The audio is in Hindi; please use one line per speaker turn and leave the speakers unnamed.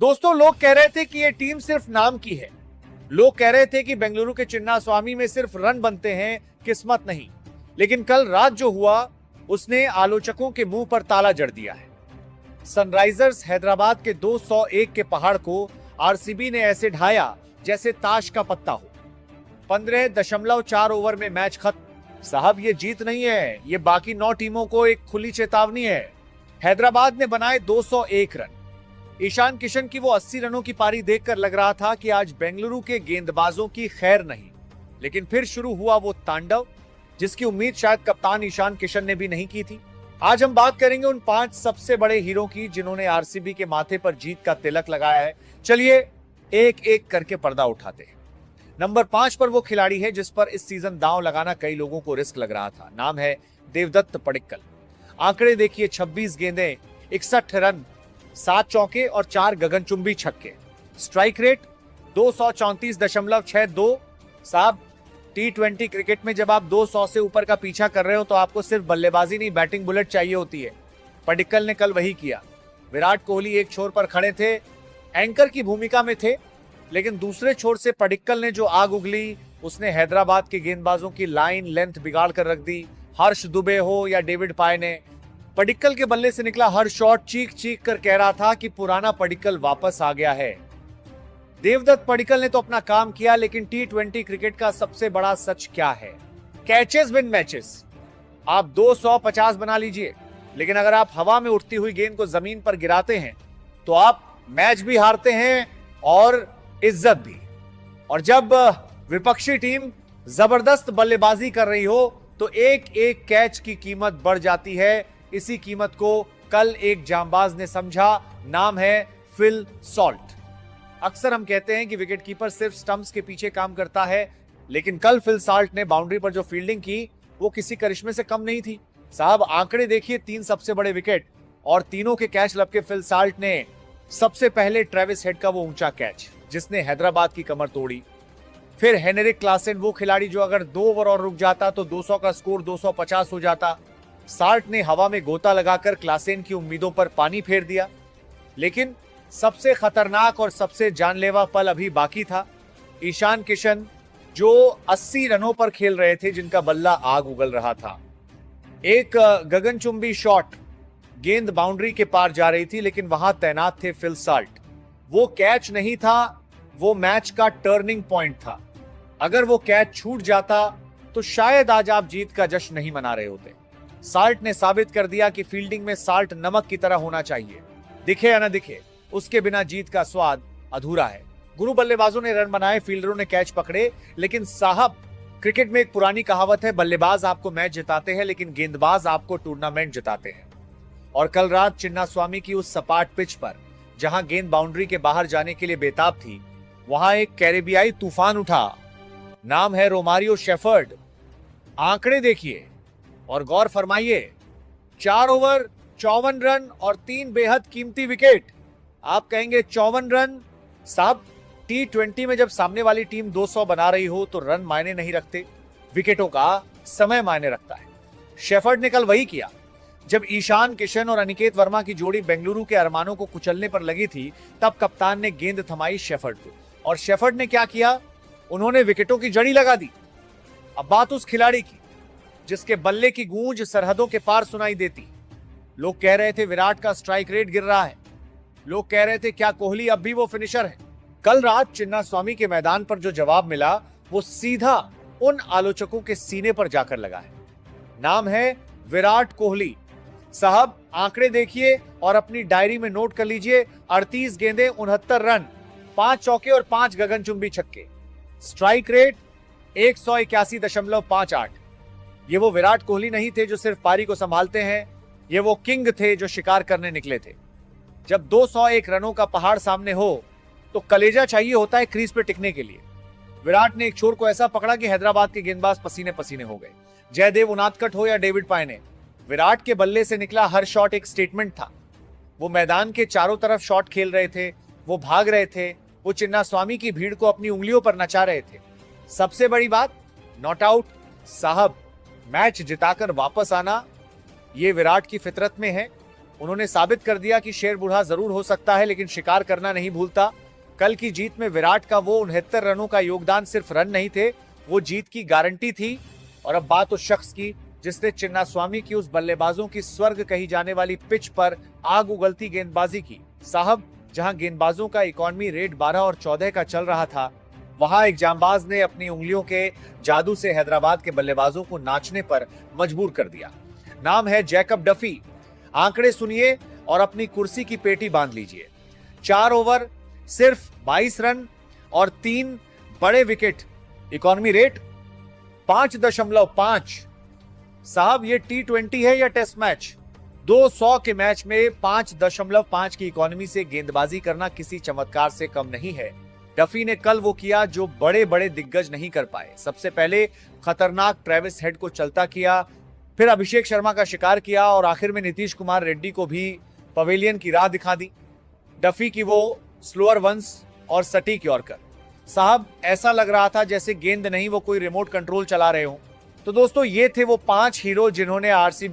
दोस्तों, लोग कह रहे थे कि ये टीम सिर्फ नाम की है। लोग कह रहे थे कि बेंगलुरु के चिन्नास्वामी में सिर्फ रन बनते हैं, किस्मत नहीं। लेकिन कल रात जो हुआ उसने आलोचकों के मुंह पर ताला जड़ दिया है। सनराइजर्स हैदराबाद के 201 के पहाड़ को आरसीबी ने ऐसे ढाया जैसे ताश का पत्ता हो। 15.4 ओवर में मैच खत्म। साहब, ये जीत नहीं है, ये बाकी 9 टीमों को एक खुली चेतावनी है। हैदराबाद ने बनाए 201 रन। ईशान किशन की वो 80 रनों की पारी देखकर लग रहा था कि आज बेंगलुरु के गेंदबाजों की खैर नहीं। लेकिन फिर शुरू हुआ वो तांडव जिसकी उम्मीद शायद कप्तान ईशान किशन ने भी नहीं की थी। आज हम बात करेंगे उन 5 सबसे बड़े हीरो की जिन्होंने आरसीबी के माथे पर जीत का तिलक लगाया है। चलिए एक एक करके पर्दा उठाते हैं। नंबर 5 पर वो खिलाड़ी है जिस पर इस सीजन दांव लगाना कई लोगों को रिस्क लग रहा था। नाम है देवदत्त पडिक्कल। आंकड़े देखिए, 26 गेंदें, 61 रन, 7 चौके और 4 गगनचुंबी छक्के। Strike rate 234.62। साहब, T20 क्रिकेट में जब आप 200 से ऊपर का पीछा कर रहे हो तो आपको सिर्फ बल्लेबाजी नहीं, बैटिंग बुलेट चाहिए होती है। पडिक्कल ने कल वही किया। विराट कोहली एक छोर पर खड़े थे, एंकर की भूमिका में थे, लेकिन दूसरे छोर से पडिक्कल ने जो आग उगली, उसने हैदराबाद के गेंदबाजों की लाइन लेंथ बिगाड़ कर रख दी। हर्ष दुबे हो या डेविड पाय ने, पडिक्कल के बल्ले से निकला हर शॉट चीख चीख कर कह रहा था कि पुराना पडिक्कल वापस आ गया है। देवदत्त पडिक्कल ने तो अपना काम किया, लेकिन T20 क्रिकेट का सबसे बड़ा सच क्या है? Catches win matches. आप 250 बना लीजिए, लेकिन अगर आप हवा में उड़ती हुई गेंद को जमीन पर गिराते हैं तो आप मैच भी हारते हैं और इज्जत भी। और जब विपक्षी टीम जबरदस्त बल्लेबाजी कर रही हो तो एक एक कैच की कीमत बढ़ जाती है। इसी कीमत को कल एक जांबाज ने समझा। नाम है फिल सॉल्ट। अक्सर हम कहते हैं कि विकेटकीपर सिर्फ स्टंप्स के पीछे काम करता है, लेकिन कल फिल सॉल्ट ने बाउंड्री पर जो फील्डिंग की वो किसी करिश्मे से कम नहीं थी। साहब, आंकड़े देखिए, 3 सबसे बड़े विकेट और तीनों के कैच लपके फिल सॉल्ट ने। सबसे पहले ट्रेविस हेड का वो ऊंचा कैच जिसने हैदराबाद की कमर तोड़ी। फिर हेनरिक क्लासेन, वो खिलाड़ी जो अगर 2 ओवर और रुक जाता तो 200 का स्कोर 250 हो जाता। सॉल्ट ने हवा में गोता लगाकर क्लासेन की उम्मीदों पर पानी फेर दिया। लेकिन सबसे खतरनाक और सबसे जानलेवा पल अभी बाकी था। ईशान किशन जो 80 रनों पर खेल रहे थे, जिनका बल्ला आग उगल रहा था। एक गगनचुंबी शॉट, गेंद बाउंड्री के पार जा रही थी, लेकिन वहां तैनात थे फिल सॉल्ट। वो कैच नहीं था, वो मैच का टर्निंग पॉइंट था। अगर वो कैच छूट जाता तो शायद आज आप जीत का जश्न नहीं मना रहे होते। सॉल्ट ने साबित कर दिया कि फील्डिंग में सॉल्ट नमक की तरह होना चाहिए। दिखे या ना दिखे, उसके बिना जीत का स्वाद अधूरा है। गुरु बल्लेबाजों ने रन बनाए, फील्डरों ने कैच पकड़े, लेकिन साहब, क्रिकेट में एक पुरानी कहावत है, बल्लेबाज आपको मैच जिताते हैं लेकिन गेंदबाज आपको टूर्नामेंट जिताते हैं। और कल रात चिन्नास्वामी की उस सपाट पिच पर जहां गेंद बाउंड्री के बाहर जाने के लिए बेताब थी, वहां एक कैरेबियाई तूफान उठा। नाम है रोमारियो शेफर्ड। आंकड़े देखिए और गौर फरमाइए, 4 ओवर 54 रन और 3 बेहद कीमती विकेट। आप कहेंगे 54 रन? साहब, T20 में जब सामने वाली टीम 200 बना रही हो तो रन मायने नहीं रखते, विकेटों का समय मायने रखता है। शेफर्ड ने कल वही किया। जब ईशान किशन और अनिकेत वर्मा की जोड़ी बेंगलुरु के अरमानों को कुचलने पर लगी थी, तब कप्तान ने गेंद थमाई शेफर्ड को। और शेफर्ड ने क्या किया? उन्होंने विकेटों की जड़ी लगा दी। अब बात उस खिलाड़ी की जिसके बल्ले की गूंज सरहदों के पार सुनाई देती। लोग कह रहे थे विराट का स्ट्राइक रेट गिर रहा है। लोग कह रहे थे क्या कोहली अब भी वो फिनिशर है? कल रात चिन्नास्वामी के मैदान पर जो जवाब मिला वो सीधा उन आलोचकों के सीने पर जाकर लगा है। नाम है विराट कोहली। साहब, आंकड़े देखिए और अपनी डायरी में नोट कर लीजिए। 38 गेंदें, 69 रन, 5 चौके और 5 गगनचुंबी छक्के। Strike rate 181.58। ये वो विराट कोहली नहीं थे जो सिर्फ पारी को संभालते हैं, ये वो किंग थे जो शिकार करने निकले थे। जब 201 रनों का पहाड़ सामने हो तो कलेजा चाहिए होता है क्रीज पे टिकने के लिए। विराट ने एक छोर को ऐसा पकड़ा कि हैदराबाद के गेंदबाज पसीने पसीने हो गए। जयदेव उनादकट हो या डेविड पाय ने, विराट के बल्ले से निकला हर शॉट एक स्टेटमेंट था। वो मैदान के चारों तरफ शॉट खेल रहे थे, वो भाग रहे थे, वो चिन्नास्वामी की भीड़ को अपनी उंगलियों पर नचा रहे थे। सबसे बड़ी बात, नॉट आउट। साहब, मैच जिताकर वापस आना ये विराट की फितरत में है। उन्होंने साबित कर दिया कि शेर बूढ़ा जरूर हो सकता है लेकिन शिकार करना नहीं भूलता। कल की जीत में विराट का वो 69 रनों का योगदान सिर्फ रन नहीं थे, वो जीत की गारंटी थी। और अब बात उस शख्स की जिसने चिन्नास्वामी की उस बल्लेबाजों की स्वर्ग कही जाने वाली पिच पर आग उगलती गेंदबाजी की। साहब, जहां गेंदबाजों का इकॉनमी रेट 12 और 14 का चल रहा था, वहां एक जांबाज ने अपनी उंगलियों के जादू से हैदराबाद के बल्लेबाजों को नाचने पर मजबूर कर दिया। नाम है जैकब डफी। आंकड़े सुनिए और अपनी कुर्सी की पेटी बांध लीजिए। 4 ओवर, सिर्फ 22 रन और 3 बड़े विकेट, इकॉनमी रेट 5.5। साहब, ये T20 है या टेस्ट मैच? 200 के मैच में 5.5 की इकॉनमी से गेंदबाजी करना किसी चमत्कार से कम नहीं है। डफी ने कल वो किया जो बड़े बड़े दिग्गज नहीं कर पाए। सबसे पहले खतरनाक ट्रेविस हेड को चलता किया, फिर अभिषेक शर्मा का शिकार किया और आखिर में नीतीश कुमार रेड्डी को भी पवेलियन की राह दिखा दी। डफी की वो स्लोअर वंस और सटीक यॉर्कर, साहब ऐसा लग रहा था जैसे गेंद नहीं वो कोई रिमोट कंट्रोल चला रहे हो। तो दोस्तों, ये थे वो 5 हीरो जिन्होंने आरसीबी